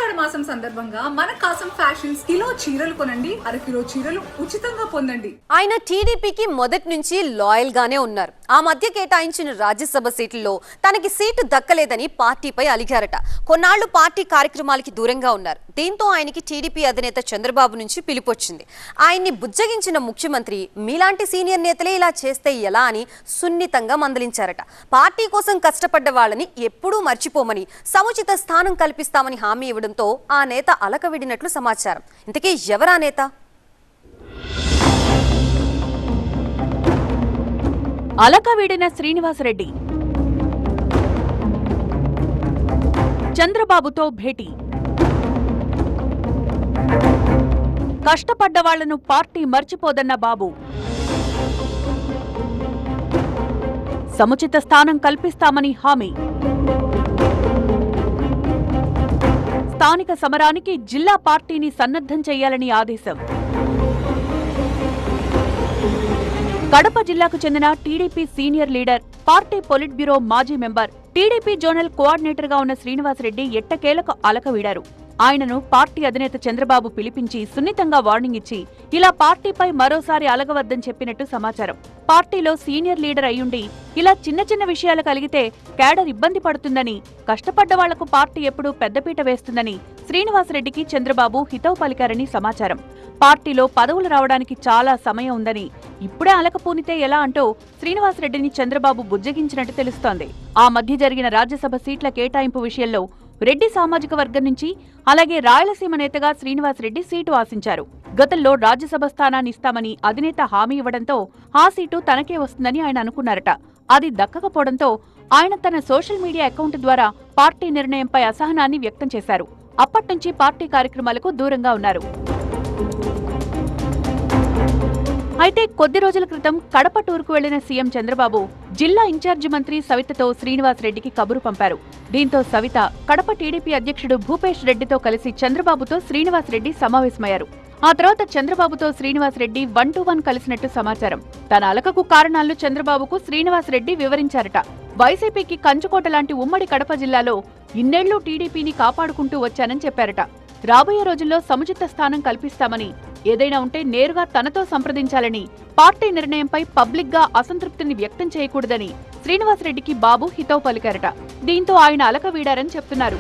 ఆషాఢ మాసం సందర్భంగా మన కాసం ఫ్యాషన్స్ కిలో చీరలు కొనండి, అరకిలో చీరలు ఉచితంగా పొందండి. ఆయన టీడీపీకి మొదటి నుంచి లాయల్ గానే ఉన్నారు. ఆ మధ్య కేటాయించిన రాజ్యసభ సీట్లలో తనకి సీటు దక్కలేదని పార్టీపై అలిగారట. కొన్నాళ్లు పార్టీ కార్యక్రమాలకి దూరంగా ఉన్నారు. దీంతో ఆయనకి టీడీపీ అధినేత చంద్రబాబు నుంచి పిలుపొచ్చింది. ఆయన్ని బుజ్జగించిన ముఖ్యమంత్రి మీలాంటి సీనియర్ నేతలే ఇలా చేస్తే ఎలా అని సున్నితంగా మందలించారట. పార్టీ కోసం కష్టపడ్డ వాళ్ళని ఎప్పుడూ మర్చిపోమని, సముచిత స్థానం కల్పిస్తామని హామీ ఇవ్వడంతో ఆ నేత అలకవిడినట్లు సమాచారం. ఇంతకీ ఎవరా నేత? అలకవిడిన శ్రీనివాసరెడ్డి చంద్రబాబుతో భేటీ. కష్టపడ్డ వాళ్లను పార్టీ మర్చిపోదన్న బాబు. సముచిత స్థానం కల్పిస్తామని హామీ. స్థానిక సమరానికి జిల్లా పార్టీని సన్నద్ధం చేయాలని ఆదేశం. కడప జిల్లాకు చెందిన TDP senior leader, party polit bureau మాజీ మెంబర్, టీడీపీ జోనల్ కోఆర్డినేటర్ గా ఉన్న శ్రీనివాసరెడ్డి ఎట్టకేలకు అలకవీడారు. ఆయనను పార్టీ అధినేత చంద్రబాబు పిలిపించి సున్నితంగా వార్నింగ్ ఇచ్చి ఇలా పార్టీపై మరోసారి అలగవద్దని చెప్పినట్టు సమాచారం. పార్టీలో సీనియర్ లీడర్ అయ్యుండి ఇలా చిన్న చిన్న విషయాలు కలిగితే కేడర్ ఇబ్బంది పడుతుందని, కష్టపడ్డ వాళ్లకు పార్టీ ఎప్పుడూ పెద్దపీట వేస్తుందని శ్రీనివాసరెడ్డికి చంద్రబాబు హితవు పలికారని సమాచారం. పార్టీలో పదవులు రావడానికి చాలా సమయం ఉందని, ఇప్పుడే అలకపోనితే ఎలా అంటూ శ్రీనివాసరెడ్డిని చంద్రబాబు బుజ్జగించినట్టు తెలుస్తోంది. ఆ మధ్య జరిగిన రాజ్యసభ సీట్ల కేటాయింపు విషయంలో రెడ్డి సామాజిక వర్గం నుంచి, అలాగే రాయలసీమ నేతగా శ్రీనివాసరెడ్డి సీటు ఆశించారు. గతంలో రాజ్యసభ స్థానాన్ని ఇస్తామని అధినేత హామీ ఇవ్వడంతో ఆ సీటు తనకే వస్తుందని ఆయన అనుకున్నారట. అది దక్కకపోవడంతో ఆయన తన సోషల్ మీడియా అకౌంట్ ద్వారా పార్టీ నిర్ణయంపై అసహనాన్ని వ్యక్తం చేశారు. అప్పట్నుంచి పార్టీ కార్యక్రమాలకు దూరంగా ఉన్నారు. అయితే కొద్ది రోజుల క్రితం కడప టూర్కు వెళ్లిన సీఎం చంద్రబాబు జిల్లా ఇన్ఛార్జి మంత్రి సవితతో శ్రీనివాసరెడ్డికి కబురు పంపారు. దీంతో సవిత కడప టీడీపీ అధ్యక్షుడు భూపేష్ రెడ్డితో కలిసి చంద్రబాబుతో శ్రీనివాసరెడ్డి సమావేశమయ్యారు. ఆ తర్వాత చంద్రబాబుతో శ్రీనివాసరెడ్డి 1-to-1 కలిసినట్టు సమాచారం. తన అలకకు కారణాలను చంద్రబాబుకు శ్రీనివాసరెడ్డి వివరించారట. వైసీపీకి కంచుకోట లాంటి ఉమ్మడి కడప జిల్లాలో ఇన్నేళ్లు టీడీపీని కాపాడుకుంటూ వచ్చానని చెప్పారట. రాబోయే రోజుల్లో సముచిత స్థానం కల్పిస్తామని, ఏదైనా ఉంటే నేరుగా తనతో సంప్రదించాలని, పార్టీ నిర్ణయంపై పబ్లిక్ గా అసంతృప్తిని వ్యక్తం చేయకూడదని శ్రీనివాసరెడ్డికి బాబు హితవు పలికారట. దీంతో ఆయన అలక వీడారని చెప్తున్నారు.